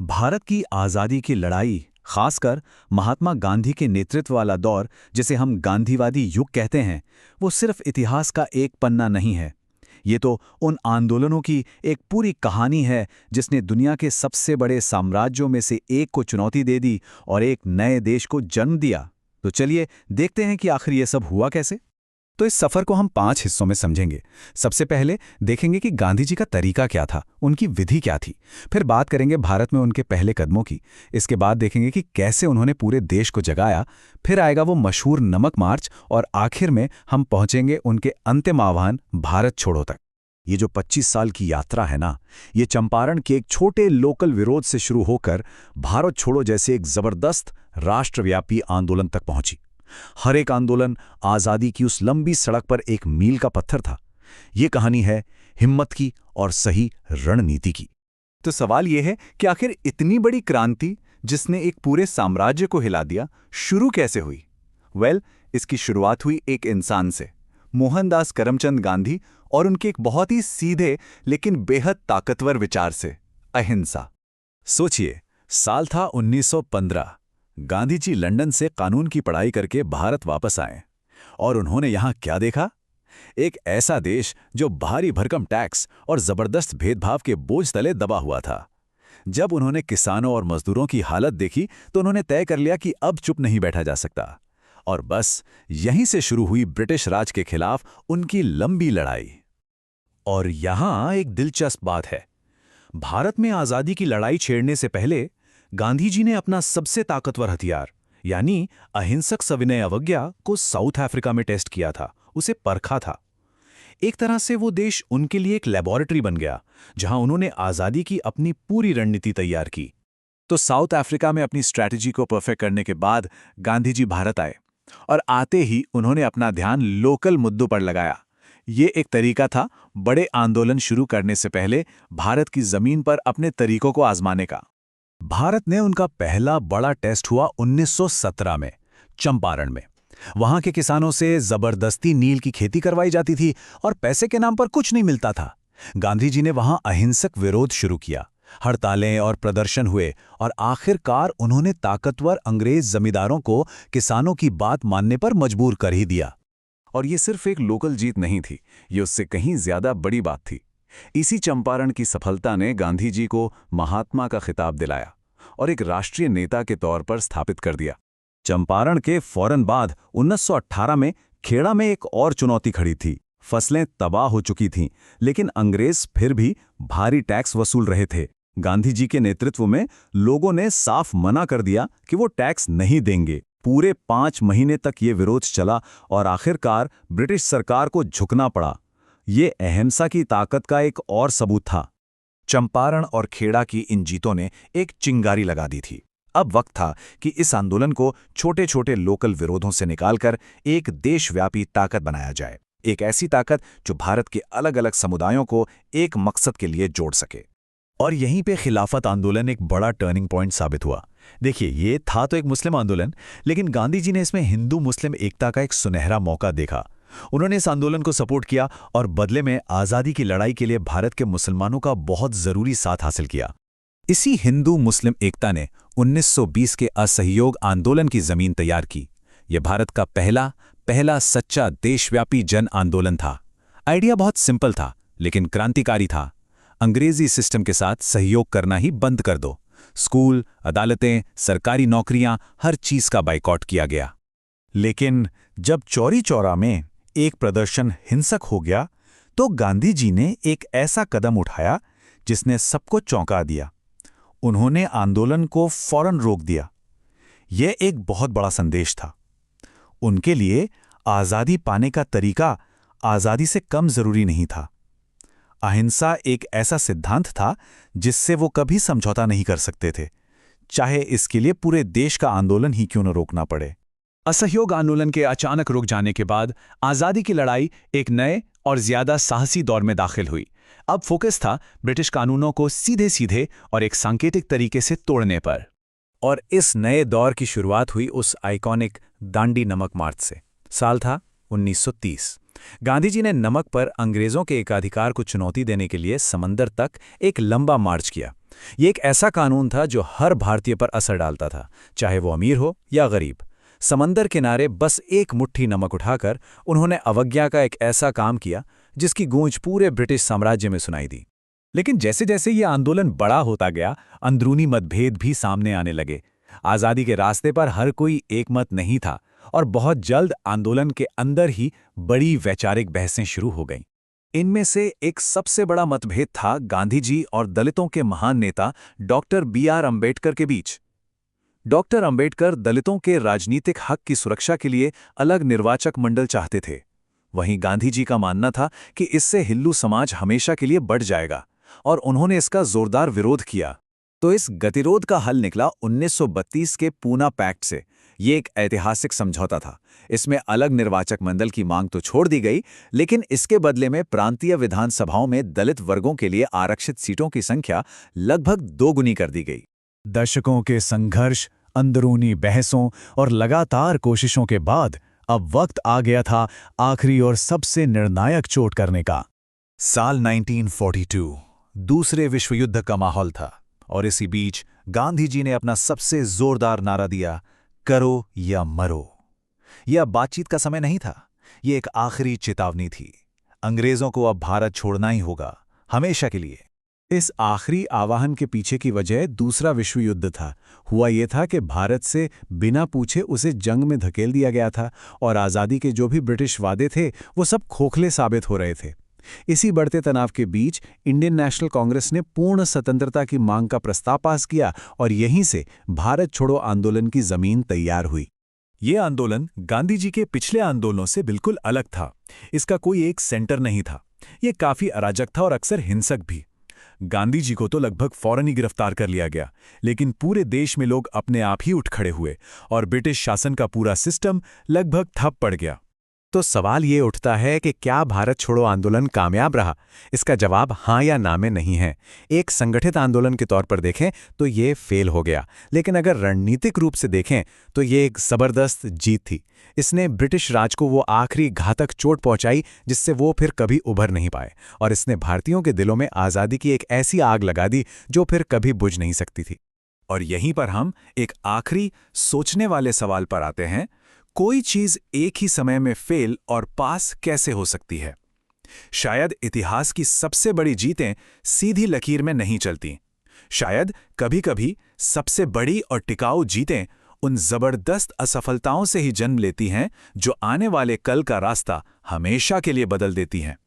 भारत की आज़ादी की लड़ाई, खासकर महात्मा गांधी के नेतृत्व वाला दौर, जिसे हम गांधीवादी युग कहते हैं, वो सिर्फ इतिहास का एक पन्ना नहीं है। ये तो उन आंदोलनों की एक पूरी कहानी है जिसने दुनिया के सबसे बड़े साम्राज्यों में से एक को चुनौती दे दी और एक नए देश को जन्म दिया। तो चलिए देखते हैं कि आखिर ये सब हुआ कैसे। तो इस सफर को हम 5 हिस्सों में समझेंगे। सबसे पहले देखेंगे कि गांधी जी का तरीका क्या था, उनकी विधि क्या थी। फिर बात करेंगे भारत में उनके पहले कदमों की। इसके बाद देखेंगे कि कैसे उन्होंने पूरे देश को जगाया। फिर आएगा वो मशहूर नमक मार्च और आखिर में हम पहुंचेंगे उनके अंतिम आह्वान भारत छोड़ो तक। ये जो 25 साल की यात्रा है ना, ये चंपारण के एक छोटे लोकल विरोध से शुरू होकर भारत छोड़ो जैसे एक जबरदस्त राष्ट्रव्यापी आंदोलन तक पहुंची। हर एक आंदोलन आज़ादी की उस लंबी सड़क पर एक मील का पत्थर था। ये कहानी है हिम्मत की और सही रणनीति की। तो सवाल यह है कि आखिर इतनी बड़ी क्रांति, जिसने एक पूरे साम्राज्य को हिला दिया, शुरू कैसे हुई? इसकी शुरुआत हुई एक इंसान से, मोहनदास करमचंद गांधी, और उनके एक बहुत ही सीधे लेकिन बेहद ताकतवर विचार से, अहिंसा। सोचिए, साल था 1915। गांधी जी लंदन से कानून की पढ़ाई करके भारत वापस आए और उन्होंने यहाँ क्या देखा? एक ऐसा देश जो भारी भरकम टैक्स और जबरदस्त भेदभाव के बोझ तले दबा हुआ था। जब उन्होंने किसानों और मजदूरों की हालत देखी तो उन्होंने तय कर लिया कि अब चुप नहीं बैठा जा सकता। और बस यहीं से शुरू हुई ब्रिटिश राज के खिलाफ उनकी लंबी लड़ाई। और यहाँ एक दिलचस्प बात है, भारत में आज़ादी की लड़ाई छेड़ने से पहले गांधी जी ने अपना सबसे ताकतवर हथियार यानी अहिंसक सविनय अवज्ञा को साउथ अफ्रीका में टेस्ट किया था, उसे परखा था। एक तरह से वो देश उनके लिए एक लेबोरेटरी बन गया जहां उन्होंने आज़ादी की अपनी पूरी रणनीति तैयार की। तो साउथ अफ्रीका में अपनी स्ट्रैटेजी को परफेक्ट करने के बाद गांधी जी भारत आए और आते ही उन्होंने अपना ध्यान लोकल मुद्दों पर लगाया। ये एक तरीका था बड़े आंदोलन शुरू करने से पहले भारत की जमीन पर अपने तरीकों को आजमाने का। भारत ने उनका पहला बड़ा टेस्ट हुआ 1917 में, चंपारण में। वहां के किसानों से जबरदस्ती नील की खेती करवाई जाती थी और पैसे के नाम पर कुछ नहीं मिलता था। गांधी जी ने वहां अहिंसक विरोध शुरू किया, हड़तालें और प्रदर्शन हुए और आखिरकार उन्होंने ताकतवर अंग्रेज जमींदारों को किसानों की बात मानने पर मजबूर कर ही दिया। और ये सिर्फ एक लोकल जीत नहीं थी, ये उससे कहीं ज्यादा बड़ी बात थी। इसी चंपारण की सफलता ने गांधी जी को महात्मा का खिताब दिलाया और एक राष्ट्रीय नेता के तौर पर स्थापित कर दिया। चंपारण के फौरन बाद 1918 में खेड़ा में एक और चुनौती खड़ी थी। फसलें तबाह हो चुकी थीं, लेकिन अंग्रेज फिर भी भारी टैक्स वसूल रहे थे। गांधी जी के नेतृत्व में लोगों ने साफ मना कर दिया कि वो टैक्स नहीं देंगे। पूरे 5 महीने तक ये विरोध चला और आखिरकार ब्रिटिश सरकार को झुकना पड़ा। ये अहिंसा की ताकत का एक और सबूत था। चंपारण और खेड़ा की इन जीतों ने एक चिंगारी लगा दी थी। अब वक्त था कि इस आंदोलन को छोटे छोटे लोकल विरोधों से निकालकर एक देशव्यापी ताकत बनाया जाए, एक ऐसी ताकत जो भारत के अलग अलग समुदायों को एक मकसद के लिए जोड़ सके। और यहीं पे खिलाफत आंदोलन एक बड़ा टर्निंग पॉइंट साबित हुआ। देखिए, ये था तो एक मुस्लिम आंदोलन, लेकिन गांधी जी ने इसमें हिंदू मुस्लिम एकता का एक सुनहरा मौका देखा। उन्होंने इस आंदोलन को सपोर्ट किया और बदले में आज़ादी की लड़ाई के लिए भारत के मुसलमानों का बहुत ज़रूरी साथ हासिल किया। इसी हिंदू मुस्लिम एकता ने 1920 के असहयोग आंदोलन की ज़मीन तैयार की। यह भारत का पहला सच्चा देशव्यापी जन आंदोलन था। आइडिया बहुत सिंपल था, लेकिन क्रांतिकारी था। अंग्रेजी सिस्टम के साथ सहयोग करना ही बंद कर दो। स्कूल, अदालतें, सरकारी नौकरियां, हर चीज़ का बाइकॉट किया गया। लेकिन जब चौरी चौरा में एक प्रदर्शन हिंसक हो गया, तो गांधी जी ने एक ऐसा कदम उठाया जिसने सबको चौंका दिया। उन्होंने आंदोलन को फौरन रोक दिया। यह एक बहुत बड़ा संदेश था। उनके लिए आज़ादी पाने का तरीका आज़ादी से कम जरूरी नहीं था। अहिंसा एक ऐसा सिद्धांत था जिससे वो कभी समझौता नहीं कर सकते थे, चाहे इसके लिए पूरे देश का आंदोलन ही क्यों न रोकना पड़े। असहयोग आंदोलन के अचानक रुक जाने के बाद आज़ादी की लड़ाई एक नए और ज्यादा साहसी दौर में दाखिल हुई। अब फोकस था ब्रिटिश कानूनों को सीधे सीधे और एक सांकेतिक तरीके से तोड़ने पर। और इस नए दौर की शुरुआत हुई उस आइकॉनिक दांडी नमक मार्च से। साल था 1930। गांधी जी ने नमक पर अंग्रेजों के एकाधिकार को चुनौती देने के लिए समंदर तक एक लंबा मार्च किया। ये एक ऐसा कानून था जो हर भारतीय पर असर डालता था, चाहे वो अमीर हो या गरीब। समंदर किनारे बस एक मुट्ठी नमक उठाकर उन्होंने अवज्ञा का एक ऐसा काम किया जिसकी गूंज पूरे ब्रिटिश साम्राज्य में सुनाई दी। लेकिन जैसे जैसे ये आंदोलन बड़ा होता गया, अंदरूनी मतभेद भी सामने आने लगे। आज़ादी के रास्ते पर हर कोई एक मत नहीं था और बहुत जल्द आंदोलन के अंदर ही बड़ी वैचारिक बहसें शुरू हो गईं। इनमें से एक सबसे बड़ा मतभेद था गांधी जी और दलितों के महान नेता डॉक्टर बी.आर. अम्बेडकर के बीच। डॉक्टर अम्बेडकर दलितों के राजनीतिक हक की सुरक्षा के लिए अलग निर्वाचक मंडल चाहते थे। वहीं गांधी जी का मानना था कि इससे हिंदू समाज हमेशा के लिए बढ़ जाएगा, और उन्होंने इसका जोरदार विरोध किया। तो इस गतिरोध का हल निकला 1932 के पूना पैक्ट से। ये एक ऐतिहासिक समझौता था। इसमें अलग निर्वाचक मंडल की मांग तो छोड़ दी गई, लेकिन इसके बदले में प्रांतीय विधानसभाओं में दलित वर्गों के लिए आरक्षित सीटों की संख्या लगभग दोगुनी कर दी गई। दशकों के संघर्ष, अंदरूनी बहसों और लगातार कोशिशों के बाद अब वक्त आ गया था आखिरी और सबसे निर्णायक चोट करने का। साल 1942 दूसरे विश्व युद्ध का माहौल था, और इसी बीच गांधी जी ने अपना सबसे जोरदार नारा दिया, करो या मरो। यह बातचीत का समय नहीं था, ये एक आखिरी चेतावनी थी। अंग्रेजों को अब भारत छोड़ना ही होगा, हमेशा के लिए। इस आखिरी आह्वान के पीछे की वजह दूसरा विश्व युद्ध था। हुआ ये था कि भारत से बिना पूछे उसे जंग में धकेल दिया गया था, और आज़ादी के जो भी ब्रिटिश वादे थे वो सब खोखले साबित हो रहे थे। इसी बढ़ते तनाव के बीच इंडियन नेशनल कांग्रेस ने पूर्ण स्वतंत्रता की मांग का प्रस्ताव पास किया, और यहीं से भारत छोड़ो आंदोलन की जमीन तैयार हुई। ये आंदोलन गांधी जी के पिछले आंदोलनों से बिल्कुल अलग था। इसका कोई एक सेंटर नहीं था। ये काफी अराजक था और अक्सर हिंसक भी। गांधी जी को तो लगभग फौरन ही गिरफ्तार कर लिया गया, लेकिन पूरे देश में लोग अपने आप ही उठ खड़े हुए और ब्रिटिश शासन का पूरा सिस्टम लगभग ठप पड़ गया। तो सवाल ये उठता है कि क्या भारत छोड़ो आंदोलन कामयाब रहा? इसका जवाब हाँ या ना में नहीं है। एक संगठित आंदोलन के तौर पर देखें तो ये फेल हो गया, लेकिन अगर रणनीतिक रूप से देखें तो ये एक जबरदस्त जीत थी। इसने ब्रिटिश राज को वो आखिरी घातक चोट पहुंचाई जिससे वो फिर कभी उभर नहीं पाए, और इसने भारतीयों के दिलों में आज़ादी की एक ऐसी आग लगा दी जो फिर कभी बुझ नहीं सकती थी। और यहीं पर हम एक आखिरी सोचने वाले सवाल पर आते हैं, कोई चीज एक ही समय में फेल और पास कैसे हो सकती है? शायद इतिहास की सबसे बड़ी जीतें सीधी लकीर में नहीं चलती। शायद कभी-कभी सबसे बड़ी और टिकाऊ जीतें उन जबरदस्त असफलताओं से ही जन्म लेती हैं जो आने वाले कल का रास्ता हमेशा के लिए बदल देती हैं।